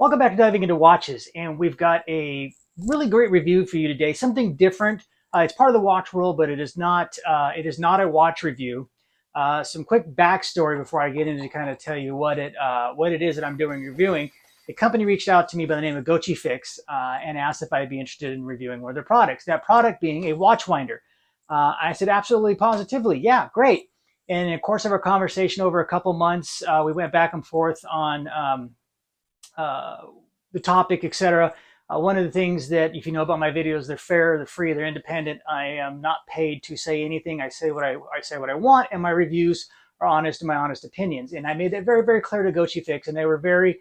Welcome back to Diving into Watches, and we've got a really great review for you today. Something different. It's part of the watch world, but it is not. It is not a watch review. Some quick backstory before I get into to kind of tell you what it is that I'm doing reviewing. The company reached out to me by the name of GOCHIFIX and asked if I'd be interested in reviewing one of their products. That product being a watch winder. I said absolutely, positively, yeah, great. And in the course of our conversation over a couple months, we went back and forth on the topic, etc. One of the things that, if you know about my videos, they're fair, they're free, they're independent. I am not paid to say anything. I say what I say what I want, and my reviews are honest and my honest opinions. And I made that very, very clear to GOCHIFIX, and they were very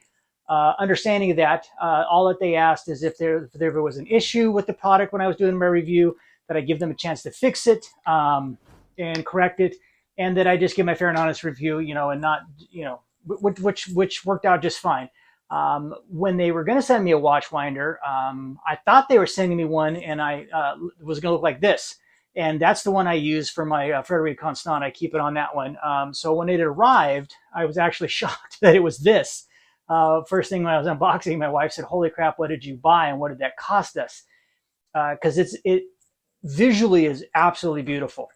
understanding of that. All that they asked is if there was an issue with the product when I was doing my review, that I give them a chance to fix it and correct it, and that I just give my fair and honest review, and not, which worked out just fine. When they were going to send me a watch winder, I thought they were sending me one, and I was going to look like this. And that's the one I use for my Frederic Constant. I keep it on that one. So when it arrived, I was actually shocked that it was this. First thing when I was unboxing, my wife said, "Holy crap, what did you buy, and what did that cost us?" Because it visually is absolutely beautiful.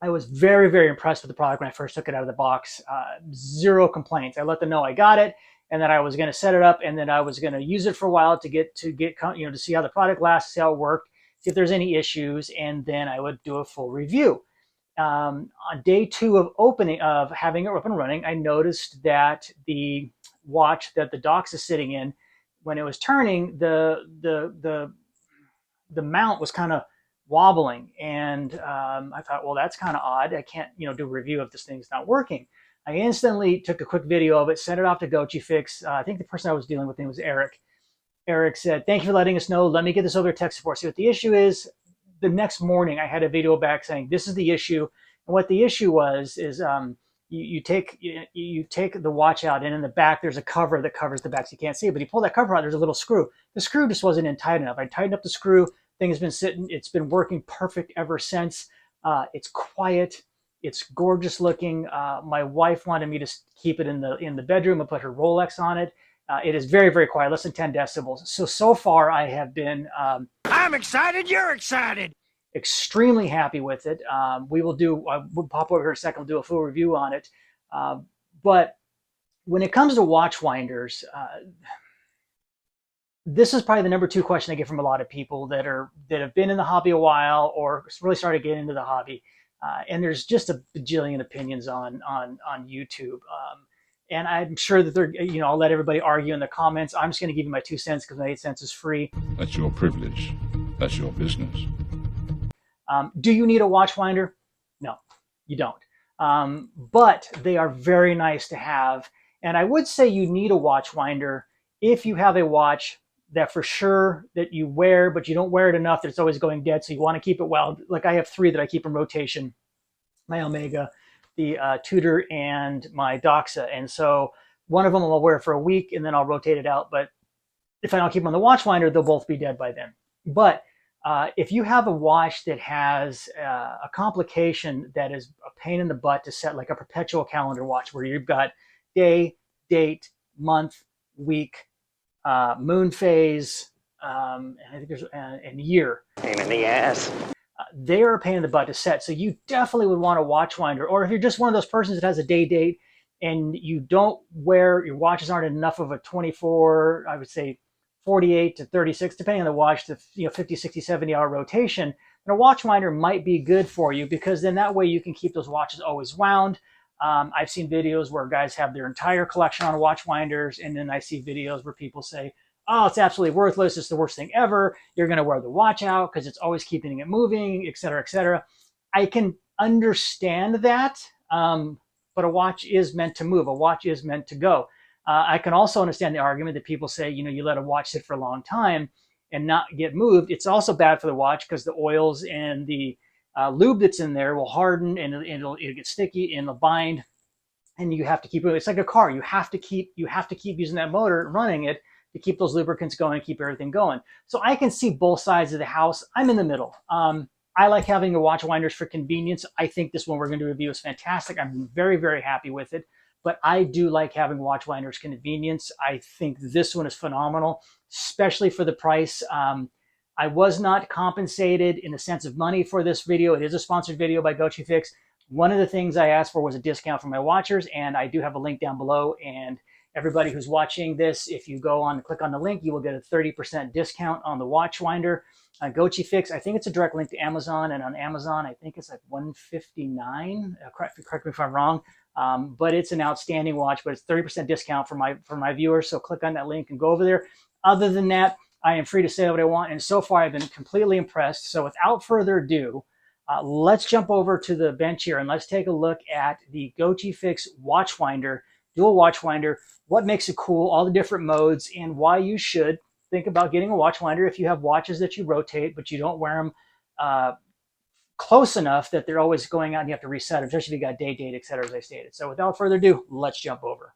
I was very, very impressed with the product when I first took it out of the box. Zero complaints. I let them know I got it, and that I was going to set it up, and then I was going to use it for a while to see how the product lasts, see how it worked, see if there's any issues, and then I would do a full review. On day 2 of having it up and running, I noticed that the watch that the dock is sitting in, when it was turning, the mount was kind of wobbling, and I thought, well, that's kind of odd. I can't do a review if this thing's not working. I instantly took a quick video of it, sent it off to GOCHIFIX. I think the person I was dealing with, name was Eric. Eric said, "Thank you for letting us know. Let me get this over to tech support, see what the issue is." The next morning, I had a video back saying, "This is the issue." And what the issue was is you take the watch out, and in the back there's a cover that covers the back, so you can't see it. But you pull that cover out, there's a little screw. The screw just wasn't in tight enough. I tightened up the screw. Thing has been sitting. It's been working perfect ever since. It's quiet. It's gorgeous looking. My wife wanted me to keep it in the bedroom and put her Rolex on it. It is very, very quiet, less than 10 decibels. So far I have been... I'm excited, you're excited! Extremely happy with it. We'll pop over here in a second, we'll do a full review on it. But when it comes to watch winders, this is probably the number 2 question I get from a lot of people that have been in the hobby a while or really started getting into the hobby. And there's just a bajillion opinions on YouTube. And I'm sure that I'll let everybody argue in the comments. I'm just going to give you my 2 cents because my 8 cents is free. That's your privilege. That's your business. Do you need a watch winder? No, you don't. But they are very nice to have. And I would say you need a watch winder if you have a watch that for sure that you wear, but you don't wear it enough that it's always going dead. So you want to keep it well. Like I have 3 that I keep in rotation: my Omega, the Tudor, and my Doxa. And so one of them I'll wear for a week and then I'll rotate it out. But if I don't keep them on the watch winder, they'll both be dead by then. But if you have a watch that has a complication that is a pain in the butt to set, like a perpetual calendar watch where you've got day, date, month, week, moon phase, and I think there's and year. Pain in the ass. They are a pain in the butt to set. So you definitely would want a watch winder. Or if you're just one of those persons that has a day date and you don't wear, your watches aren't enough of a 24, I would say 48 to 36, depending on the watch, to 50, 60, 70 hour rotation, then a watch winder might be good for you, because then that way you can keep those watches always wound. I've seen videos where guys have their entire collection on watch winders, and then I see videos where people say, "Oh, it's absolutely worthless. It's the worst thing ever. You're going to wear the watch out because it's always keeping it moving," etc., etc. I can understand that, but a watch is meant to move. A watch is meant to go. I can also understand the argument that people say, you let a watch sit for a long time and not get moved. It's also bad for the watch because the oils and the lube that's in there will harden, and it'll get sticky and it'll bind, and you have to keep it. It's like a car. You have to keep using that motor, running it, to keep those lubricants going and keep everything going. So I can see both sides of the house. I'm in the middle. I like having the watch winders for convenience. I think this one we're going to review is fantastic. I'm very, very happy with it. but I do like having watch winders convenience. I think this one is phenomenal, especially for the price. I was not compensated in the sense of money for this video. It is a sponsored video by GOCHIFIX. One of the things I asked for was a discount for my watchers, and I do have a link down below. And everybody who's watching this, if you go on, click on the link, you will get a 30% discount on the watch winder. GOCHIFIX, I think it's a direct link to Amazon, and on Amazon, I think it's like $159. Correct me if I'm wrong, but it's an outstanding watch. But it's 30% discount for my viewers. So click on that link and go over there. Other than that, I am free to say what I want, and so far I've been completely impressed. So without further ado, let's jump over to the bench here and let's take a look at the GOCHIFIX watch winder, dual watch winder, what makes it cool, all the different modes, and why you should think about getting a watch winder if you have watches that you rotate, but you don't wear them close enough that they're always going out and you have to reset them, especially if you got day date, etc., as I stated. So without further ado, let's jump over.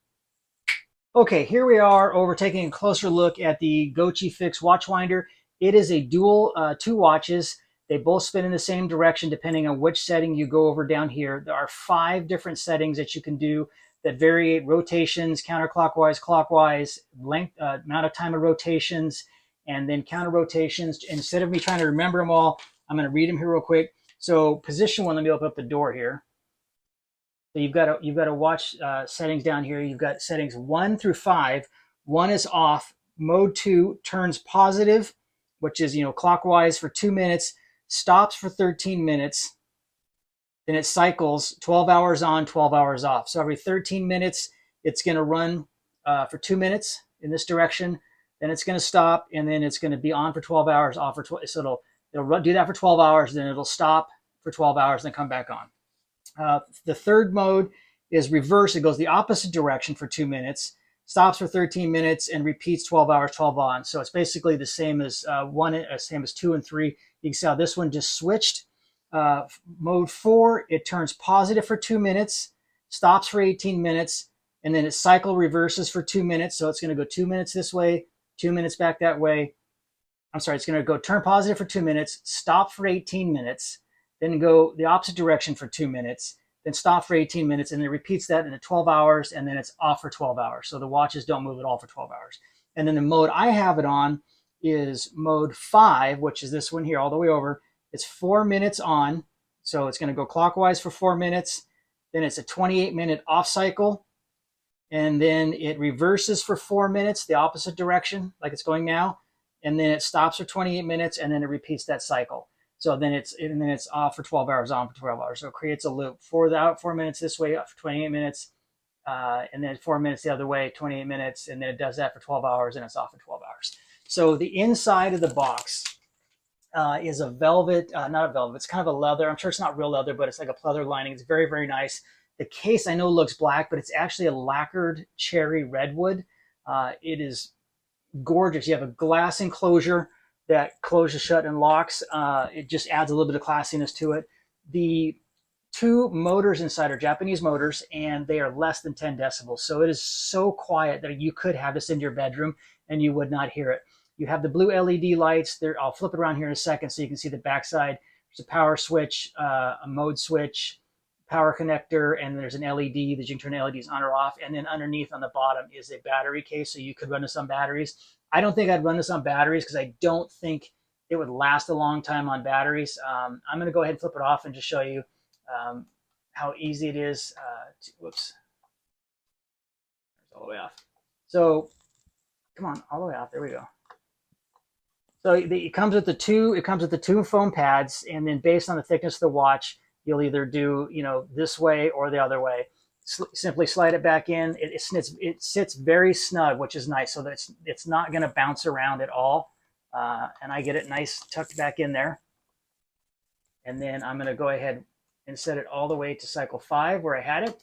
Okay, here we are over taking a closer look at the GOCHIFIX watch winder. It is a dual, two watches. They both spin in the same direction depending on which setting you go over down here. There are 5 different settings that you can do that vary rotations, counterclockwise, clockwise, length, amount of time of rotations, and then counter rotations. Instead of me trying to remember them all, I'm going to read them here real quick. So position 1, let me open up the door here. So you've got to watch settings down here. You've got settings 1 through 5. 1 is off. Mode 2 turns positive, which is clockwise for 2 minutes, stops for 13 minutes. Then it cycles 12 hours on, 12 hours off. So every 13 minutes, it's going to run for 2 minutes in this direction. Then it's going to stop, and then it's going to be on for 12 hours, off for 12. So it'll do that for 12 hours, then it'll stop for 12 hours, and then come back on. The third mode is reverse. It goes the opposite direction for 2 minutes, stops for 13 minutes, and repeats 12 hours, 12 on. So it's basically the same as same as 2 and 3. You can see how this one just switched. Mode 4, it turns positive for 2 minutes, stops for 18 minutes, and then it cycle reverses for 2 minutes. So it's going to go 2 minutes this way, 2 minutes back that way. I'm sorry, it's going to go turn positive for 2 minutes, stop for 18 minutes, then go the opposite direction for 2 minutes, then stop for 18 minutes, and it repeats that into 12 hours, and then it's off for 12 hours. So the watches don't move at all for 12 hours. And then the mode I have it on is mode 5, which is this one here all the way over. It's 4 minutes on, so it's going to go clockwise for 4 minutes. Then it's a 28-minute off cycle, and then it reverses for 4 minutes, the opposite direction, like it's going now, and then it stops for 28 minutes, and then it repeats that cycle. So then it's off for 12 hours, on for 12 hours. So it creates a loop. 4 minutes this way, off for 28 minutes, and then 4 minutes the other way, 28 minutes, and then it does that for 12 hours, and it's off for 12 hours. So the inside of the box is a velvet, not a velvet, it's kind of a leather. I'm sure it's not real leather, but it's like a pleather lining. It's very, very nice. The case I know looks black, but it's actually a lacquered cherry redwood. It is gorgeous. You have a glass enclosure that closes shut and locks. It just adds a little bit of classiness to it. The 2 motors inside are Japanese motors, and they are less than 10 decibels. So it is so quiet that you could have this in your bedroom and you would not hear it. You have the blue LED lights there. I'll flip it around here in a second so you can see the backside. There's a power switch, a mode switch, power connector, and there's an LED that you can turn LEDs on or off. And then underneath on the bottom is a battery case, so you could run this on batteries. I don't think I'd run this on batteries because I don't think it would last a long time on batteries. I'm going to go ahead and flip it off and just show you how easy it is. Whoops. It's all the way off. So come on, all the way off. There we go. So it comes with the two foam pads, and then based on the thickness of the watch, you'll either do this way or the other way. Simply slide it back in. It sits very snug, which is nice, so that it's not going to bounce around at all. And I get it nice tucked back in there. And then I'm going to go ahead and set it all the way to cycle 5 where I had it,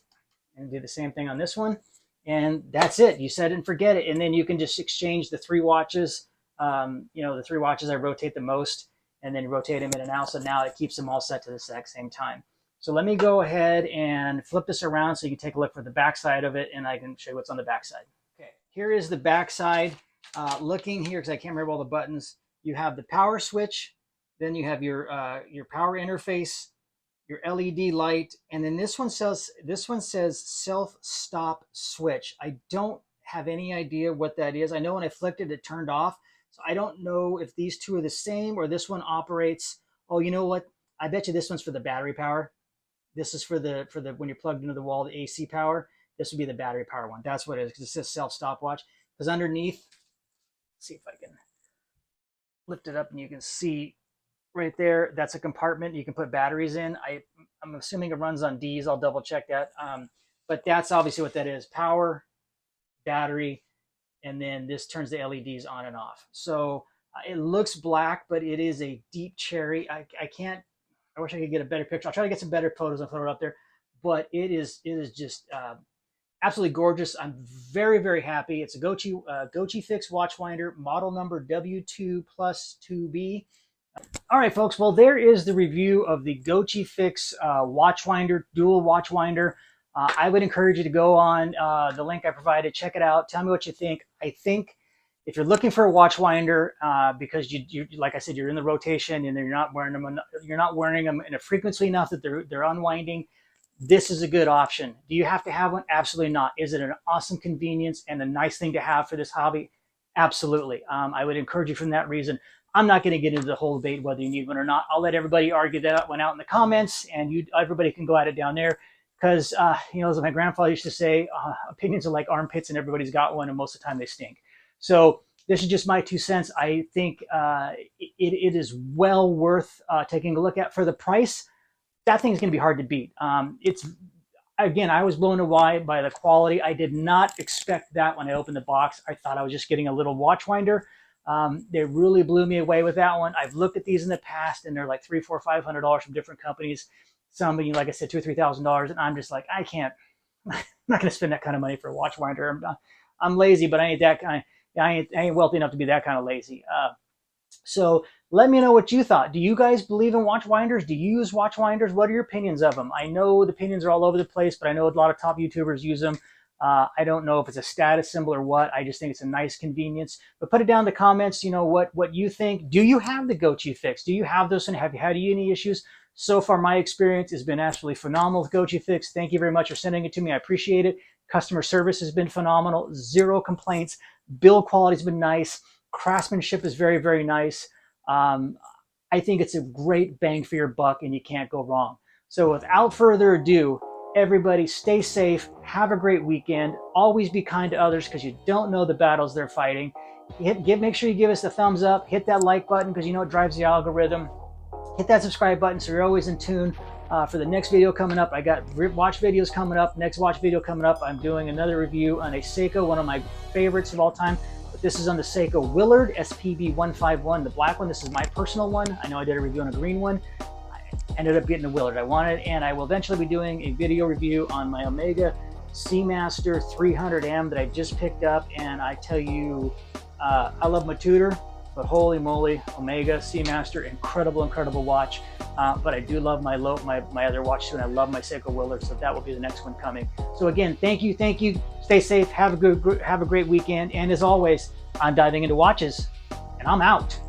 and do the same thing on this one. And that's it. You set it and forget it. And then you can just exchange the 3 watches. The 3 watches I rotate the most, and then rotate them in and out. So now it keeps them all set to the exact same time. So let me go ahead and flip this around so you can take a look for the backside of it, and I can show you what's on the backside. Okay, here is the backside. Looking here, because I can't remember all the buttons, you have the power switch, then you have your power interface, your LED light, and then this one says self stop switch. I don't have any idea what that is. I know when I flicked it, it turned off. So I don't know if these two are the same or this one operates. Oh, you know what? I bet you this one's for the battery power. This is for the when you're plugged into the wall, the AC power. This would be the battery power one. That's what it is, because it says self stopwatch. Because underneath, let's see if I can lift it up and you can see right there, that's a compartment you can put batteries in. I'm assuming it runs on D's. I'll double check that. But that's obviously what that is: power, battery, and then this turns the LEDs on and off. So it looks black, but it is a deep cherry. I can't. I wish I could get a better picture. I'll try to get some better photos and throw it up there. But it is just absolutely gorgeous. I'm very, very happy. It's a GOCHIFIX watchwinder, model number W2+2B. All right, folks. Well, there is the review of the GOCHIFIX watchwinder, dual watchwinder. I would encourage you to go on the link I provided, check it out, tell me what you think. I think if you're looking for a watchwinder, because you like I said, you're in the rotation and you're not wearing them in a frequency enough that they're unwinding, this is a good option. Do you have to have one? Absolutely not. Is it an awesome convenience and a nice thing to have for this hobby? Absolutely. I would encourage you from that reason. I'm not going to get into the whole debate whether you need one or not. I'll let everybody argue that one out in the comments, and everybody can go at it down there. Because, as my grandfather used to say, opinions are like armpits and everybody's got one, and most of the time they stink. So this is just my 2 cents. I think it is well worth taking a look at. For the price, that thing is going to be hard to beat. Again, I was blown away by the quality. I did not expect that when I opened the box. I thought I was just getting a little watchwinder. They really blew me away with that one. I've looked at these in the past, and they're like $300, $400, $500 from different companies. Some, like I said, $2,000 or $3,000, and I'm just like, I can't. I'm not going to spend that kind of money for a watchwinder. I'm lazy, but I ain't that kind. I ain't wealthy enough to be that kind of lazy. So let me know what you thought. Do you guys believe in watchwinders? Do you use watchwinders? What are your opinions of them? I know the opinions are all over the place, but I know a lot of top YouTubers use them. I don't know if it's a status symbol or what. I just think it's a nice convenience. But put it down in the comments, what you think. Do you have the GOCHIFIX? Do you have those, and have you had any issues? So far, my experience has been absolutely phenomenal with GOCHIFIX. Thank you very much for sending it to me. I appreciate it. Customer service has been phenomenal. Zero complaints. Build quality has been nice. Craftsmanship is very, very nice. I think it's a great bang for your buck, and you can't go wrong. So without further ado, everybody stay safe. Have a great weekend. Always be kind to others, because you don't know the battles they're fighting. Make sure you give us a thumbs up. Hit that like button, because it drives the algorithm. Hit that subscribe button so you're always in tune for the next video coming up. I got watch videos coming up. Next watch video coming up, I'm doing another review on a Seiko, one of my favorites of all time. But this is on the Seiko Willard SPB151, the black one. This is my personal one. I know I did a review on a green one. I ended up getting the Willard I wanted, and I will eventually be doing a video review on my Omega Seamaster 300M that I just picked up. And I tell you, I love my tutor. But holy moly, Omega Seamaster, incredible watch. But I do love my other watch too, and I love my Seiko Willard, so that will be the next one coming. So again, thank you. Stay safe. Have a great weekend. And as always, I'm diving into watches, and I'm out.